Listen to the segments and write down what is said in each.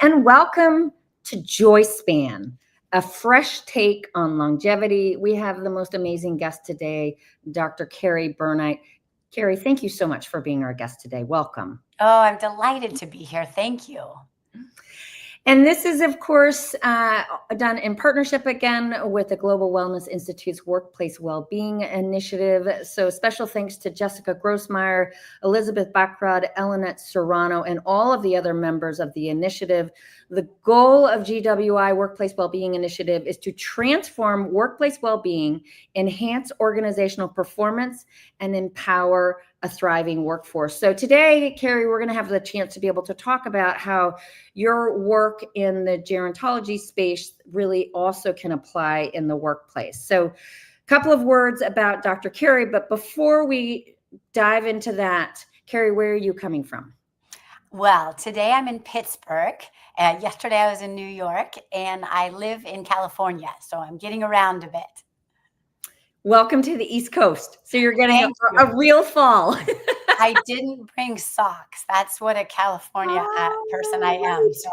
and welcome to Joyspan, a fresh take on longevity. We have the most amazing guest today, Dr. Kerry Burnight. Kerry, thank you so much for being our guest today. Welcome. Oh, I'm delighted to be here. Thank you. And this is, of course, done in partnership again with the Global Wellness Institute's Workplace Wellbeing Initiative. So special thanks to Jessica Grossmeyer, Elizabeth Backrod, Elinette Serrano, and all of the other members of the initiative. The goal of GWI Workplace Wellbeing Initiative is to transform workplace well-being, enhance organizational performance, and empower a thriving workforce. So today, Kerry, we're going to have the chance to be able to talk about how your work in the gerontology space really also can apply in the workplace. So a couple of words about Dr. Kerry, but before we dive into that, Kerry, where are you coming from? Well, today I'm in Pittsburgh. Yesterday I was in New York, and I live in California, so I'm getting around a bit. Welcome to the East Coast. So you're getting a real fall. I didn't bring socks. That's what a California person I am. So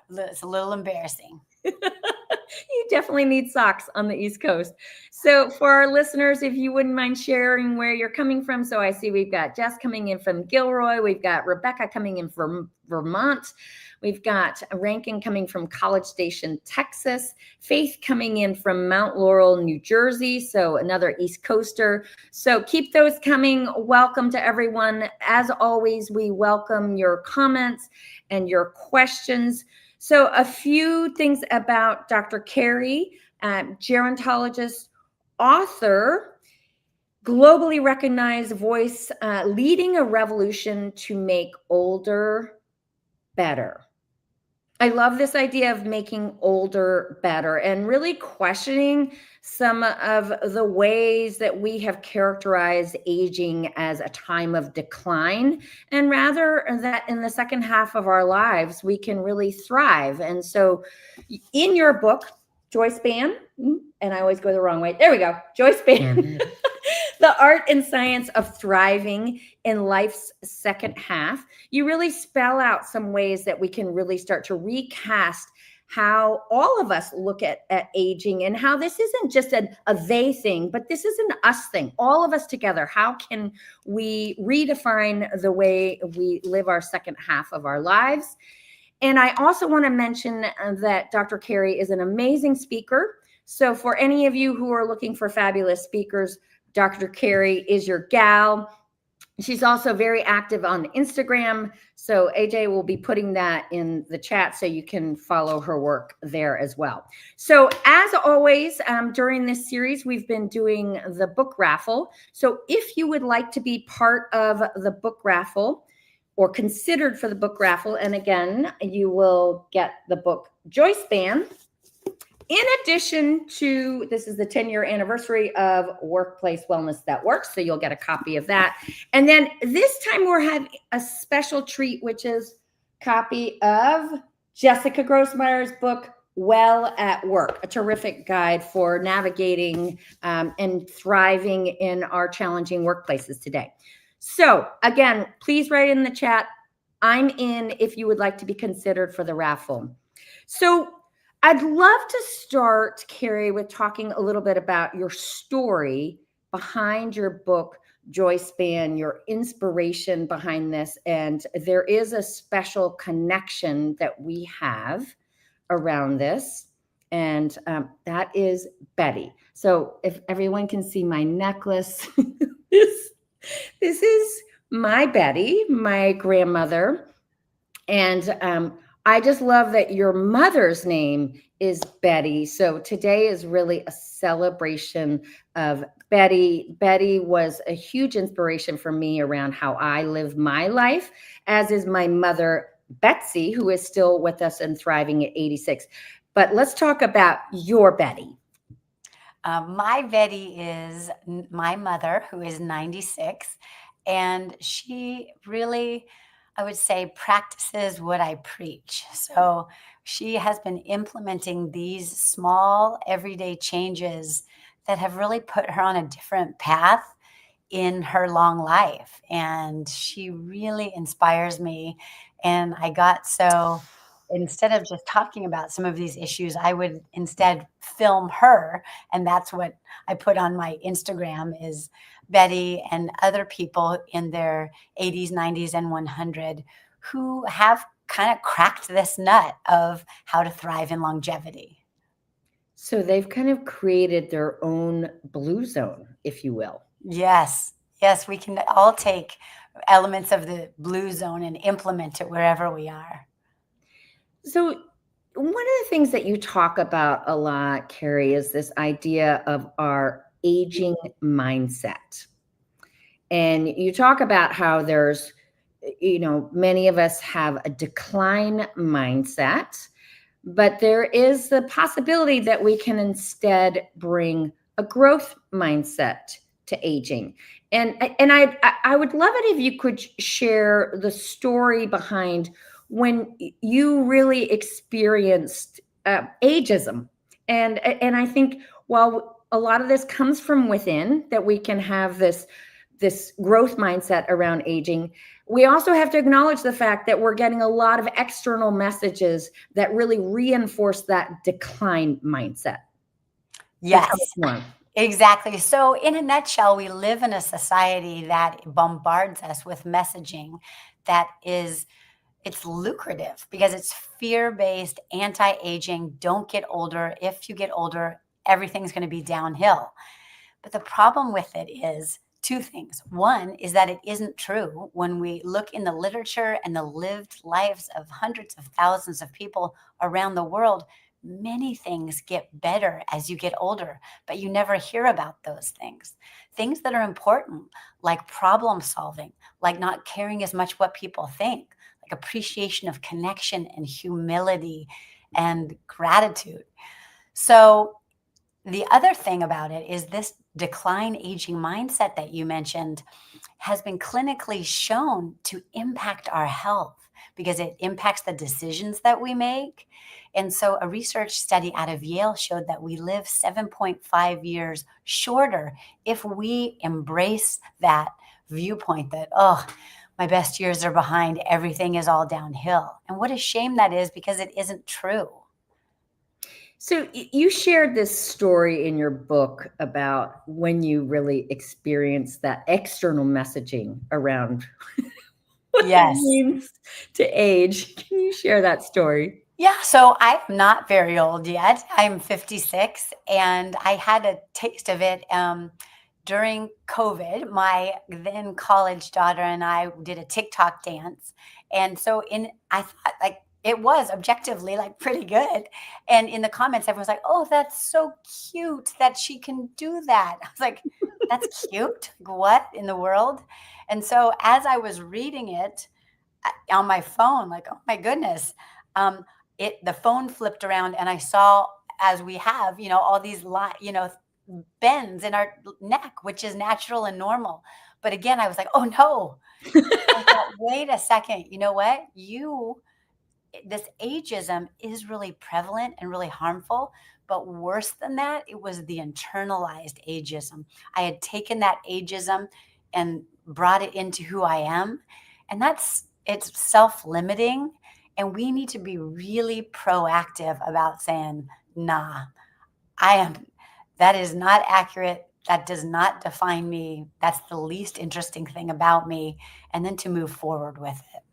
it's a little embarrassing. You definitely need socks on the East Coast. So for our listeners, if you wouldn't mind sharing where you're coming from. So I see we've got Jess coming in from Gilroy. We've got Rebecca coming in from Vermont. We've got Rankin coming from College Station, Texas. Faith coming in from Mount Laurel, New Jersey. So another East Coaster. So keep those coming. Welcome to everyone. As always, we welcome your comments and your questions. So a few things about Dr. Kerry, gerontologist, author, globally recognized voice, leading a revolution to make older better. I love this idea of making older better and really questioning some of the ways that we have characterized aging as a time of decline, and rather that in the second half of our lives, we can really thrive. And so in your book, Joyspan, and I always go the wrong way. There we go. Joyspan. The Art and Science of Thriving in Life's Second Half. You really spell out some ways that we can really start to recast how all of us look at aging, and how this isn't just a they thing, but this is an us thing, all of us together. How can we redefine the way we live our second half of our lives? And I also want to mention that Dr. Kerry is an amazing speaker. So for any of you who are looking for fabulous speakers, Dr. Kerry is your gal. She's also very active on Instagram. So AJ will be putting that in the chat so you can follow her work there as well. So as always, during this series, we've been doing the book raffle. So if you would like to be part of the book raffle or considered for the book raffle, and again, you will get the book Joyspan. In addition to, this is the 10-year anniversary of Workplace Wellness That Works, so you'll get a copy of that. And then this time we're having a special treat, which is a copy of Jessica Grossmeyer's book, Well at Work, a terrific guide for navigating and thriving in our challenging workplaces today. So again, please write in the chat, I'm in if you would like to be considered for the raffle. So I'd love to start, Kerry, with talking a little bit about your story behind your book, Joyspan, your inspiration behind this. And there is a special connection that we have around this, and that is Betty. So if everyone can see my necklace, this is my Betty, my grandmother. And I just love that your mother's name is Betty. So today is really a celebration of Betty. Betty was a huge inspiration for me around how I live my life, as is my mother, Betsy, who is still with us and thriving at 86. But let's talk about your Betty. My Betty is my mother, who is 96, and she really, I would say, practices what I preach. So she has been implementing these small everyday changes that have really put her on a different path in her long life. And she really inspires me. And I got so instead of just talking about some of these issues, I would instead film her. And that's what I put on my Instagram is Betty and other people in their 80s, 90s, and 100 who have kind of cracked this nut of how to thrive in longevity. So they've kind of created their own blue zone, if you will. Yes. Yes, we can all take elements of the blue zone and implement it wherever we are. So, one of the things that you talk about a lot, Kerry, is this idea of our aging mindset. And you talk about how there's, many of us have a decline mindset, but there is the possibility that we can instead bring a growth mindset to aging. And I would love it if you could share the story behind when you really experienced ageism. And I think while a lot of this comes from within, that we can have this growth mindset around aging, we also have to acknowledge the fact that we're getting a lot of external messages that really reinforce that decline mindset. So tell us Yes. more. Exactly. So, in a nutshell, we live in a society that bombards us with messaging that is it's lucrative because it's fear-based, anti-aging, don't get older. If you get older, everything's going to be downhill. But the problem with it is two things. One is that it isn't true. When we look in the literature and the lived lives of hundreds of thousands of people around the world, many things get better as you get older, but you never hear about those things. Things that are important, like problem solving, like not caring as much what people think, like appreciation of connection and humility and gratitude. So, the other thing about it is this decline aging mindset that you mentioned has been clinically shown to impact our health because it impacts the decisions that we make. And so, a research study out of Yale showed that we live 7.5 years shorter if we embrace that viewpoint that, oh, my best years are behind, everything is all downhill. And what a shame that is because it isn't true. So you shared this story in your book about when you really experienced that external messaging around what it Yes. means to age. Can you share that story? Yeah, so I'm not very old yet. I'm 56, and I had a taste of it during COVID. My then college daughter and I did a TikTok dance, and so in I thought like it was objectively like pretty good. And in the comments, everyone's like, "Oh, that's so cute that she can do that." I was like, "That's cute? Like, what in the world?" And so as I was reading it on my phone, like, oh my goodness. Um, the phone flipped around and I saw as we have, all these bends in our neck, which is natural and normal. But again, I was like, oh no. I thought, wait a second, you know what? This ageism is really prevalent and really harmful. But worse than that, it was the internalized ageism. I had taken that ageism and brought it into who I am. And it's self limiting. And we need to be really proactive about saying, nah, I am, that is not accurate. That does not define me. That's the least interesting thing about me. And then to move forward with it.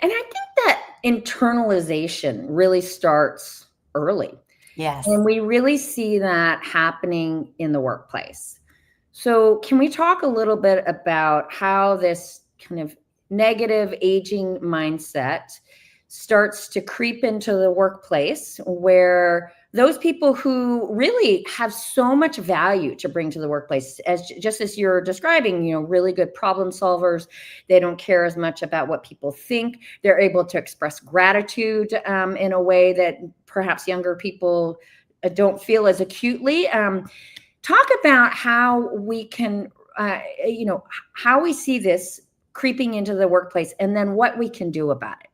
And I think that internalization really starts early. Yes. And we really see that happening in the workplace. So, can we talk a little bit about how this kind of negative aging mindset starts to creep into the workplace, where those people who really have so much value to bring to the workplace, as just as you're describing, really good problem solvers, they don't care as much about what people think. They're able to express gratitude in a way that perhaps younger people don't feel as acutely. Talk about how we can, how we see this creeping into the workplace, and then what we can do about it.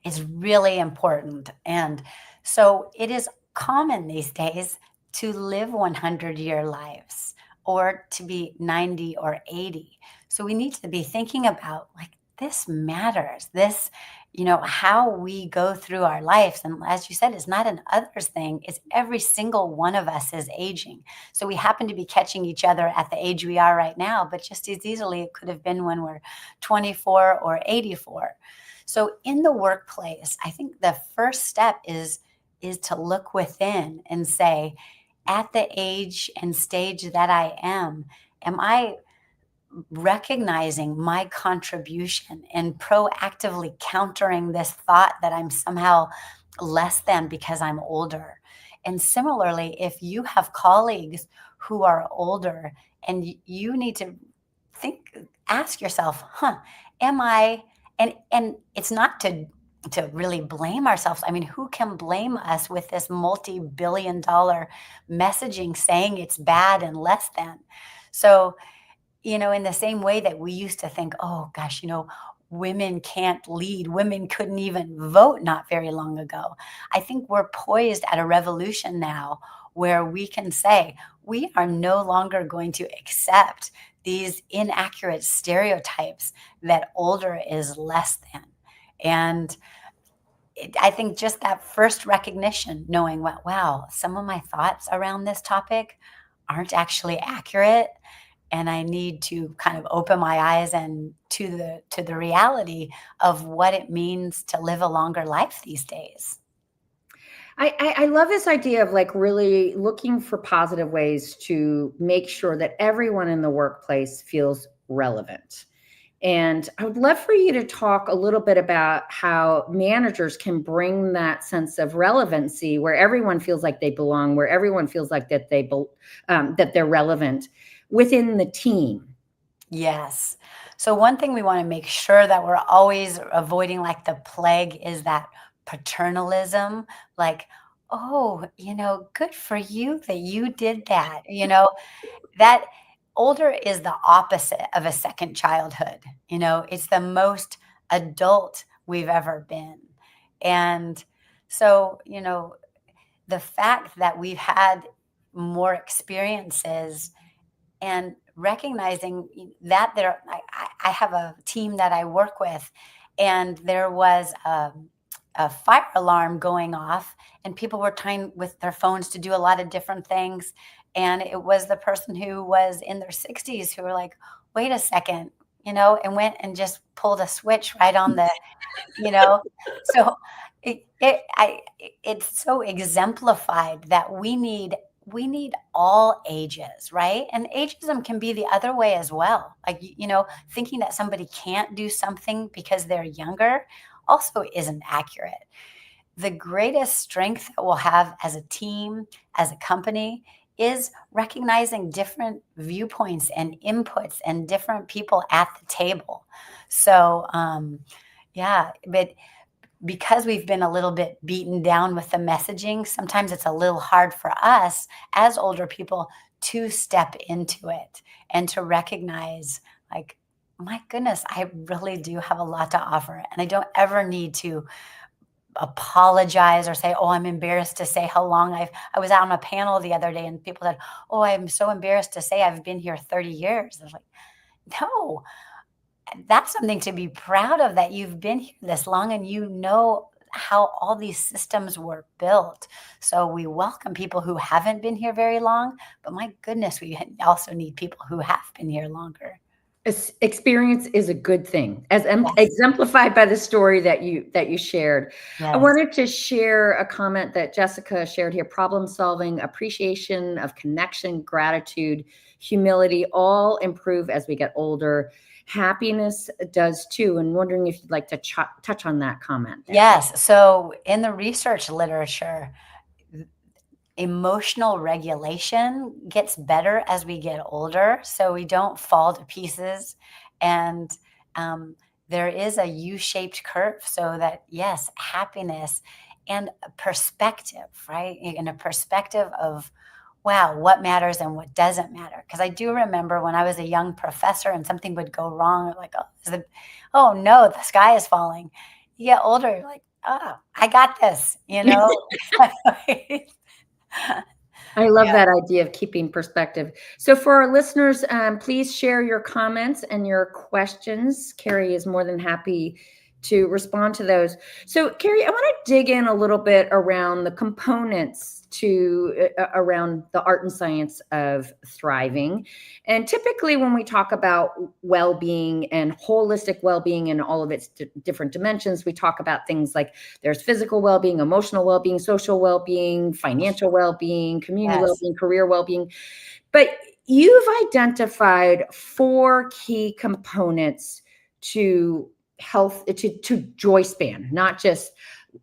Is really important. And so it is common these days to live 100-year lives or to be 90 or 80. So we need to be thinking about like, this matters. This how we go through our lives. And as you said, it's not an others thing. It's every single one of us is aging. So we happen to be catching each other at the age we are right now, but just as easily it could have been when we're 24 or 84. So in the workplace, I think the first step is to look within and say, at the age and stage that I am I recognizing my contribution and proactively countering this thought that I'm somehow less than because I'm older? And similarly, if you have colleagues who are older and you need to think, ask yourself, am I, and it's not to really blame ourselves. I mean, who can blame us with this multi-billion dollar messaging saying it's bad and less than? So, in the same way that we used to think, oh gosh, women can't lead, women couldn't even vote not very long ago. I think we're poised at a revolution now where we can say we are no longer going to accept these inaccurate stereotypes that older is less than. And I think just that first recognition, knowing what, wow, some of my thoughts around this topic aren't actually accurate, and I need to kind of open my eyes and to the reality of what it means to live a longer life these days. I love this idea of like really looking for positive ways to make sure that everyone in the workplace feels relevant. And I would love for you to talk a little bit about how managers can bring that sense of relevancy where everyone feels like they belong, where everyone feels like that they're relevant within the team. Yes. So one thing we want to make sure that we're always avoiding like the plague is that paternalism, like, oh, good for you that you did that. That older is the opposite of a second childhood. It's the most adult we've ever been. And so, the fact that we've had more experiences and recognizing that I have a team that I work with, and there was a fire alarm going off, and people were trying with their phones to do a lot of different things. And it was the person who was in their 60s who were like, wait a second, and went and just pulled a switch right on the, you know, so it's so exemplified that we need all ages, right? And ageism can be the other way as well. Like, thinking that somebody can't do something because they're younger also isn't accurate. The greatest strength that we'll have as a team, as a company, is recognizing different viewpoints and inputs and different people at the table. So, yeah, but because we've been a little bit beaten down with the messaging, sometimes it's a little hard for us as older people to step into it and to recognize, like, my goodness, I really do have a lot to offer. And I don't ever need to apologize or say, oh, I'm embarrassed to say how long I was out on a panel the other day and people said, oh, I'm so embarrassed to say I've been here 30 years. I was like, no, that's something to be proud of, that you've been here this long and how all these systems were built. So we welcome people who haven't been here very long, but my goodness, we also need people who have been here longer. Experience is a good thing, as Yes. exemplified by the story that you shared. I Yes. wanted to share a comment that Jessica shared here: problem solving, appreciation of connection, gratitude, humility, all improve as we get older. Happiness does too. And wondering if you'd like to touch on that comment there. Yes. So in the research literature, emotional regulation gets better as we get older, so we don't fall to pieces. And there is a U-shaped curve, so that, yes, happiness and a perspective, right? And a perspective of, wow, what matters and what doesn't matter. Because I do remember when I was a young professor and something would go wrong, like, oh no, the sky is falling. You get older, you're like, oh, I got this. I love Yeah. that idea of keeping perspective. So for our listeners, please share your comments and your questions. Kerry is more than happy to respond to those. So, Carrie, I want to dig in a little bit around the components to around the art and science of thriving. And typically, when we talk about well-being and holistic well-being and all of its different dimensions, we talk about things like there's physical well-being, emotional well-being, social well-being, financial well-being, community Yes. well-being, career well-being. But you've identified four key components to health, to Joyspan, not just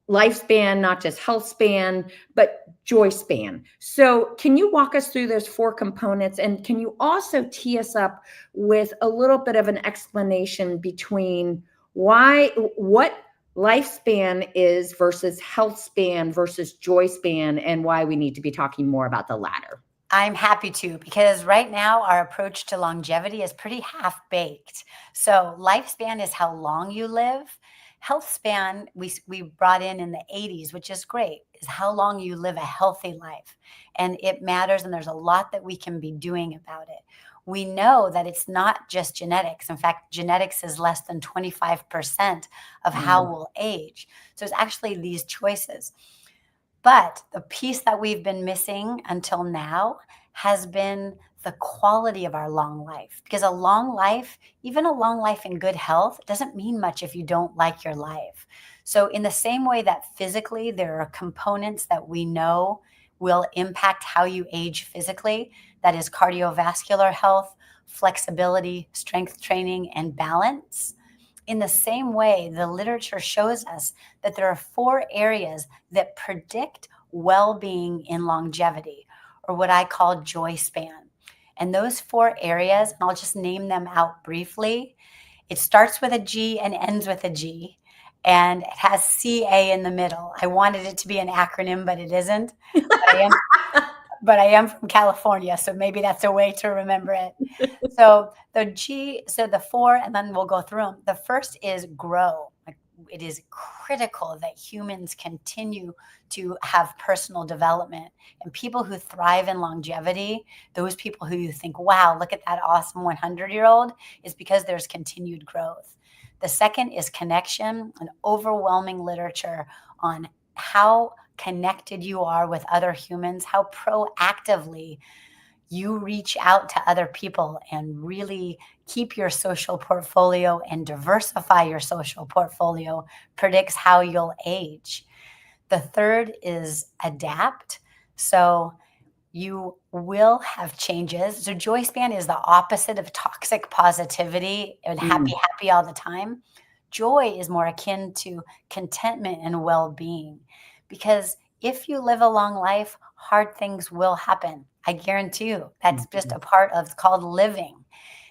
lifespan, not just health span, but Joyspan. So can you walk us through those four components, and can you also tee us up with a little bit of an explanation between what lifespan is versus health span versus Joyspan, and why we need to be talking more about the latter? I'm happy to, because right now our approach to longevity is pretty half baked. So lifespan is how long you live. Health span we brought in the 80s, which is great, is how long you live a healthy life. And it matters, and there's a lot that we can be doing about it. We know that it's not just genetics. In fact, genetics is less than 25% of how Mm, we'll age. So it's actually these choices. But the piece that we've been missing until now has been the quality of our long life. Because a long life, even a long life in good health, doesn't mean much if you don't like your life. So, in the same way that physically there are components that we know will impact how you age physically, that is cardiovascular health, flexibility, strength training, and balance. In the same way, the literature shows us that there are four areas that predict well being in longevity, or what I call joy span. And those four areas, and I'll just name them out briefly. It starts with a G and ends with a G, and it has CA in the middle. I wanted it to be an acronym, but it isn't. But I am from California, so maybe that's a way to remember it. So the G, so the four, and then we'll go through them. The first is grow. Like, it is critical that humans continue to have personal development. And people who thrive in longevity, those people who you think, wow, look at that awesome 100-year-old, is because there's continued growth. The second is connection, an overwhelming literature on how connected you are with other humans, how proactively you reach out to other people and really keep your social portfolio and diversify your social portfolio, predicts how you'll age. The third is adapt. So you will have changes. So joy span is the opposite of toxic positivity and happy, mm, happy all the time. Joy is more akin to contentment and well being. Because if you live a long life, hard things will happen. I guarantee you. That's just mhm, a part of called living.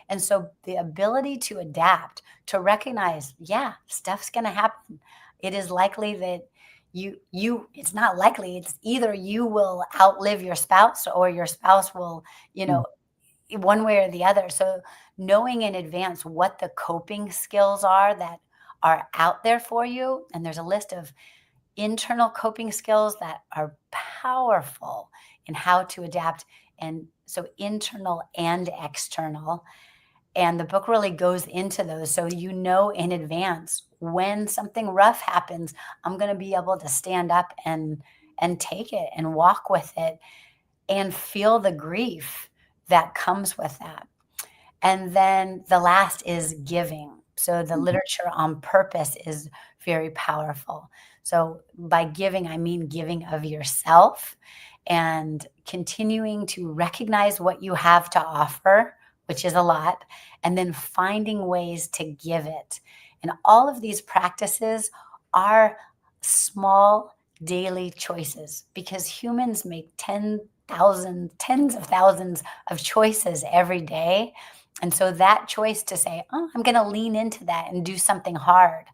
And so the ability to adapt, to recognize, yeah, stuff's going to happen. It is likely that it's not likely, it's either you will outlive your spouse or your spouse will, you mm, know, one way or the other. So knowing in advance what the coping skills are that are out there for you, and there's a list of internal coping skills that are powerful in how to adapt, and so internal and external, and the book really goes into those. So, in advance when something rough happens, I'm going to be able to stand up and take it and walk with it and feel the grief that comes with that. And then the last is giving. So the mhm, literature on purpose is very powerful. So by giving, I mean giving of yourself and continuing to recognize what you have to offer, which is a lot, and then finding ways to give it. And all of these practices are small daily choices, because humans make 10,000, tens of thousands of choices every day. And so that choice to say, oh, I'm going to lean into that and do something hard.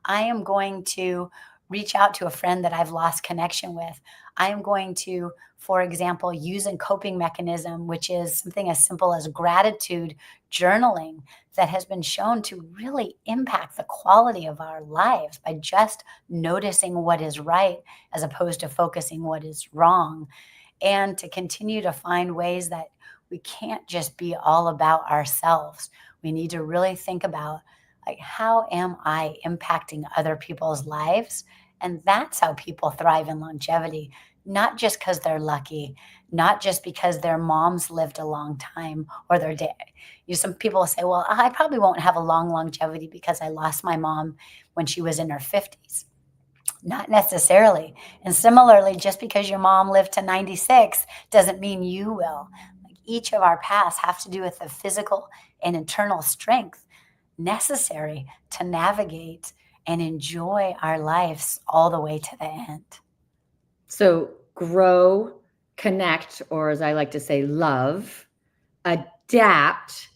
I am going to reach out to a friend that I've lost connection with. I am going to, for example, use a coping mechanism, which is something as simple as gratitude journaling, that has been shown to really impact the quality of our lives by just noticing what is right as opposed to focusing what is wrong, and to continue to find ways that we can't just be all about ourselves. We need to really think about Like, how am I impacting other people's lives? And that's how people thrive in longevity, not just because they're lucky, not just because their moms lived a long time or their dad. Some people say, well, I probably won't have a long longevity because I lost my mom when she was in her 50s. Not necessarily. And similarly, just because your mom lived to 96 doesn't mean you will. Like, each of our paths have to do with the physical and internal strength necessary to navigate and enjoy our lives all the way to the end. So grow, connect, or as I like to say, love, adapt,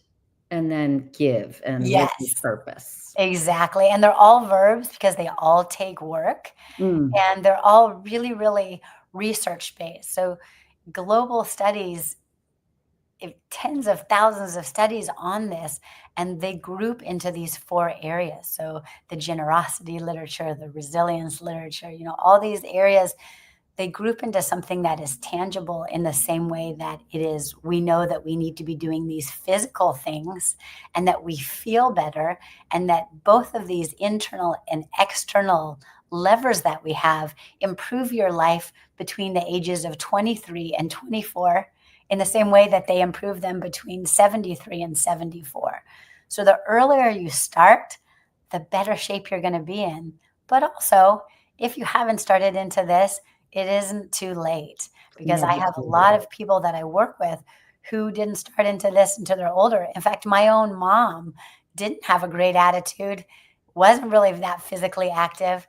and then give and live with Yes, purpose. exactly. And they're all verbs because they all take work, Mm. and they're all really, really research based. So global studies, tens of thousands of studies on this, and they group into these four areas. So the generosity literature, the resilience literature, all these areas, they group into something that is tangible in the same way that it is. We know that we need to be doing these physical things and that we feel better, and that both of these internal and external levers that we have improve your life between the ages of 23 and 24 in the same way that they improve them between 73 and 74. So the earlier you start, the better shape you're going to be in. But also, if you haven't started into this, it isn't too late, because I Never have a too lot late. of people that I work with who didn't start into this until they're older. In fact, my own mom didn't have a great attitude, wasn't really that physically active,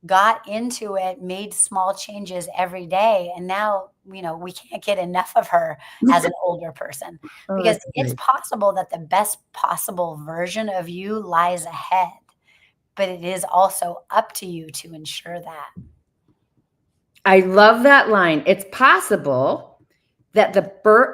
got into it, made small changes every day. And now, we can't get enough of her as an older person, Oh, because that's it's great. possible that the best possible version of you lies ahead, but it is also up to you to ensure that. I love that line. It's possible that the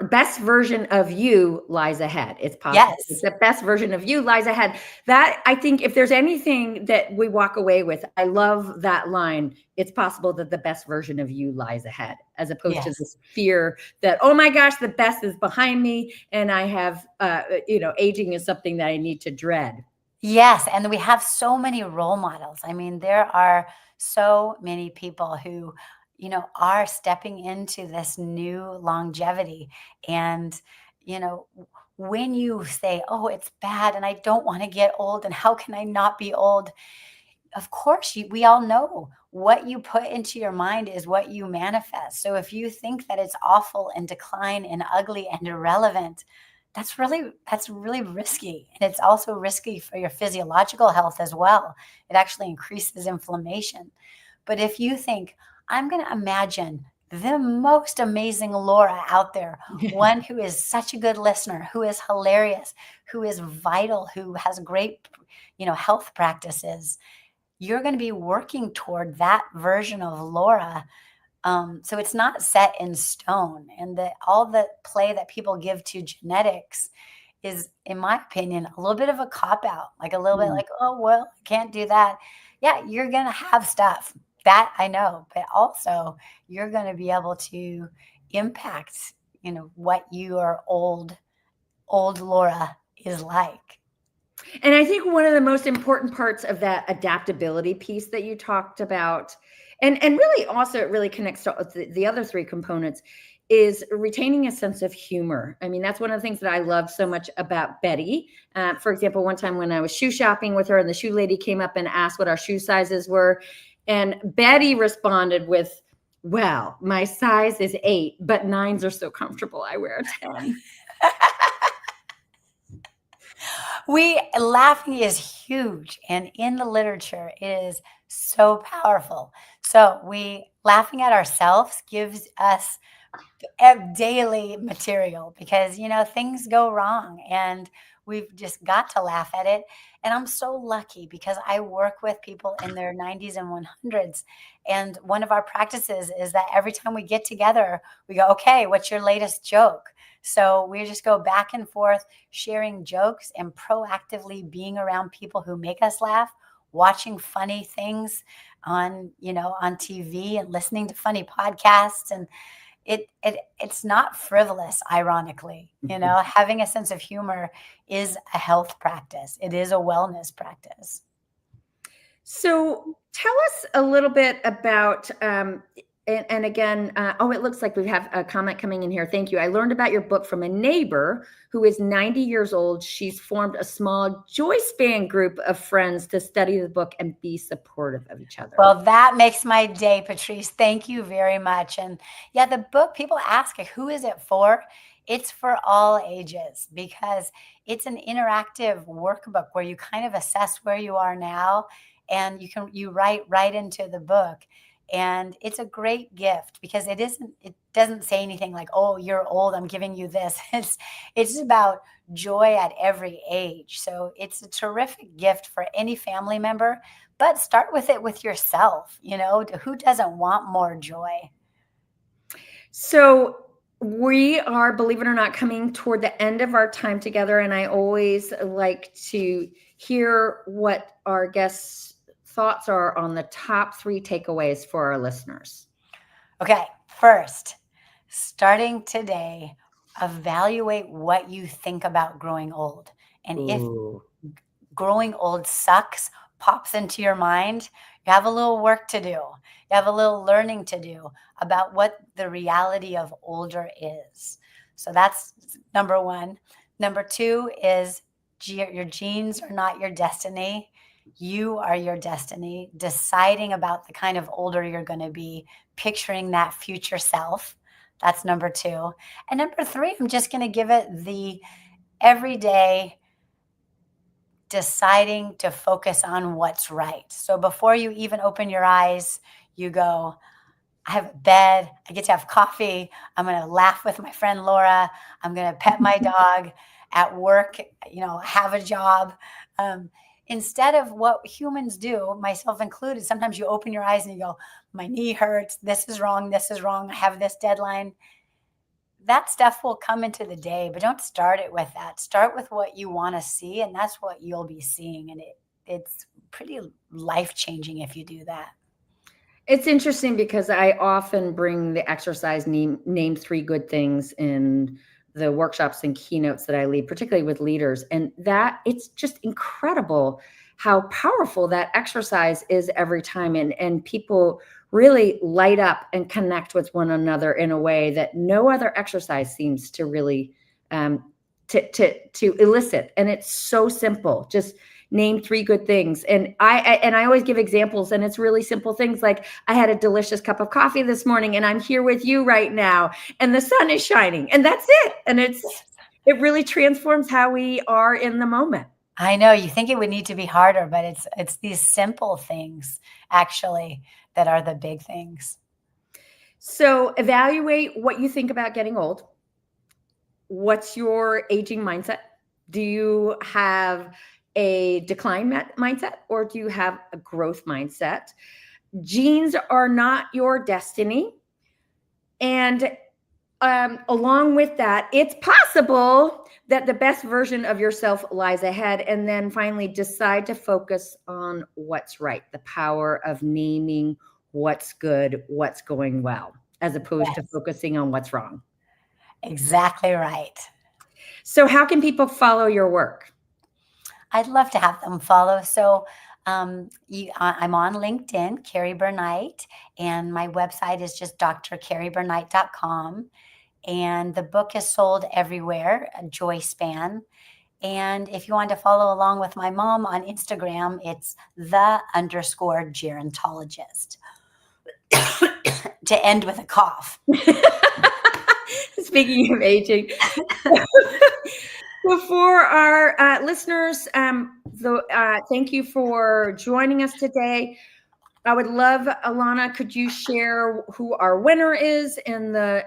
best version of you lies ahead. It's possible that Yes. the best version of you lies ahead. That, I think, if there's anything that we walk away with, I love that line. It's possible that the best version of you lies ahead, as opposed to Yes. this fear that, oh my gosh, the best is behind me, and I have, aging is something that I need to dread. Yes, and we have so many role models. I mean, there are so many people who, are stepping into this new longevity. And, when you say, oh, it's bad and I don't want to get old, and how can I not be old? Of course, we all know what you put into your mind is what you manifest. So if you think that it's awful and decline and ugly and irrelevant, that's really risky. And it's also risky for your physiological health as well. It actually increases inflammation. But if you think, I'm going to imagine the most amazing Laura out there, one who is such a good listener, who is hilarious, who is vital, who has great, health practices, you're going to be working toward that version of Laura. So it's not set in stone. And all the play that people give to genetics is, in my opinion, a little bit of a cop out, like a little bit Mm. like, oh, well, I can't do that. Yeah, you're going to have stuff that I know, but also you're going to be able to impact, what your old Laura is like. And I think one of the most important parts of that adaptability piece that you talked about, and really also it really connects to the other three components, is retaining a sense of humor. I mean, that's one of the things that I love so much about Betty. For example, one time when I was shoe shopping with her, and the shoe lady came up and asked what our shoe sizes were, and Betty responded with, "Well, my size is 8, but 9s are so comfortable. I wear a 10." Laughing is huge, and in the literature it is so powerful. So we laughing at ourselves gives us daily material, because things go wrong, and we've just got to laugh at it. And I'm so lucky because I work with people in their 90s and 100s, and one of our practices is that every time we get together, we go, okay, what's your latest joke? So we just go back and forth sharing jokes and proactively being around people who make us laugh, watching funny things on TV, and listening to funny podcasts. it's not frivolous, ironically. Having a sense of humor is a health practice. It is a wellness practice. So tell us a little bit about, and again, it looks like we have a comment coming in here. Thank you. I learned about your book from a neighbor who is 90 years old. She's formed a small Joyspan group of friends to study the book and be supportive of each other. Well, that makes my day, Patrice. Thank you very much. And yeah, the book, people ask, who is it for? It's for all ages because it's an interactive workbook where you kind of assess where you are now, and you write right into the book. And it's a great gift because it doesn't say anything like, oh, you're old, I'm giving you this. It's about joy at every age. So it's a terrific gift for any family member, but start with it with yourself. Who doesn't want more joy? So we are, believe it or not, coming toward the end of our time together. And I always like to hear what our guests' thoughts are on the top 3 takeaways for our listeners. Okay. First, starting today, evaluate what you think about growing old. And if growing old sucks, pops into your mind, you have a little work to do. You have a little learning to do about what the reality of older is. So that's number 1. Number 2 is your genes are not your destiny. You are your destiny. Deciding about the kind of older you're going to be, picturing that future self. That's number 2. And number 3, I'm just going to give it the everyday deciding to focus on what's right. So before you even open your eyes, you go, I have a bed, I get to have coffee, I'm going to laugh with my friend Laura, I'm going to pet my dog at work, have a job. Instead of what humans do, myself included, sometimes you open your eyes and you go, my knee hurts, this is wrong, I have this deadline. That stuff will come into the day, but don't start it with that. Start with what you want to see, and that's what you'll be seeing. And it's pretty life-changing if you do that. It's interesting because I often bring the exercise name 3 good things in the workshops and keynotes that I lead, particularly with leaders. And that it's just incredible how powerful that exercise is every time. And people really light up and connect with one another in a way that no other exercise seems to really to elicit. And it's so simple. Just name 3 good things. And I always give examples, and it's really simple things like I had a delicious cup of coffee this morning and I'm here with you right now and the sun is shining, and that's it. And it really transforms how we are in the moment. I know you think it would need to be harder, but it's these simple things actually that are the big things. So evaluate what you think about getting old. What's your aging mindset? Do you have a decline mindset, or do you have a growth mindset? Genes are not your destiny. And along with that, it's possible that the best version of yourself lies ahead. And then finally, decide to focus on what's right, the power of naming what's good, what's going well, as opposed to focusing on what's wrong. Exactly right. So how can people follow your work? I'd love to have them follow. So I'm on LinkedIn, Kerry Burnight, and my website is just drkerryburnight.com. And the book is sold everywhere, Joyspan. And if you want to follow along with my mom on Instagram, it's _gerontologist. To end with a cough. Speaking of aging. So for our listeners, thank you for joining us today. I would love, Alana, could you share who our winner is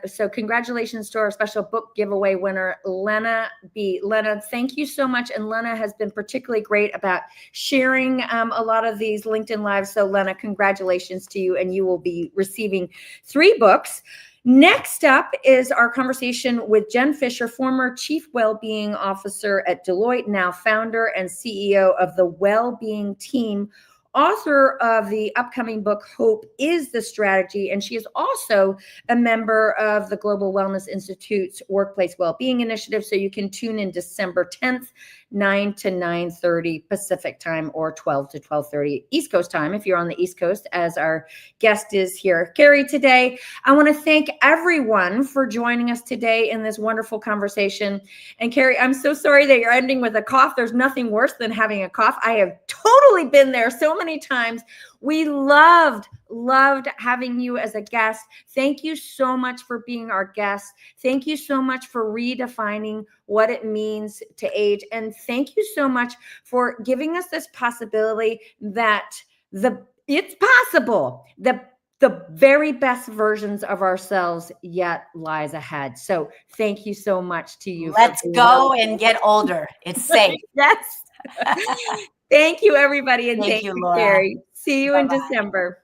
so congratulations to our special book giveaway winner, Lena B. Lena, thank you so much. And Lena has been particularly great about sharing a lot of these LinkedIn Lives. So Lena, congratulations to you. And you will be receiving 3 books. Next up is our conversation with Jen Fisher, former Chief Wellbeing Officer at Deloitte, now founder and CEO of the Wellbeing Team, author of the upcoming book, Hope is the Strategy. And she is also a member of the Global Wellness Institute's Workplace Wellbeing Initiative. So you can tune in December 10th, 9 to 9:30 Pacific time, or 12 to 12:30 East Coast time, if you're on the East Coast, as our guest is here. Kerry, today, I want to thank everyone for joining us today in this wonderful conversation. And Kerry, I'm so sorry that you're ending with a cough. There's nothing worse than having a cough. I have totally been there so many times. We loved having you as a guest. Thank you so much for being our guest. Thank you so much for redefining what it means to age. And thank you so much for giving us this possibility that it's possible. The very best versions of ourselves yet lies ahead. So thank you so much to you. Let's go and get older. It's safe. Yes. Thank you, everybody. And Thank thank you, you, Laura. Kerry. See you in Bye-bye. December.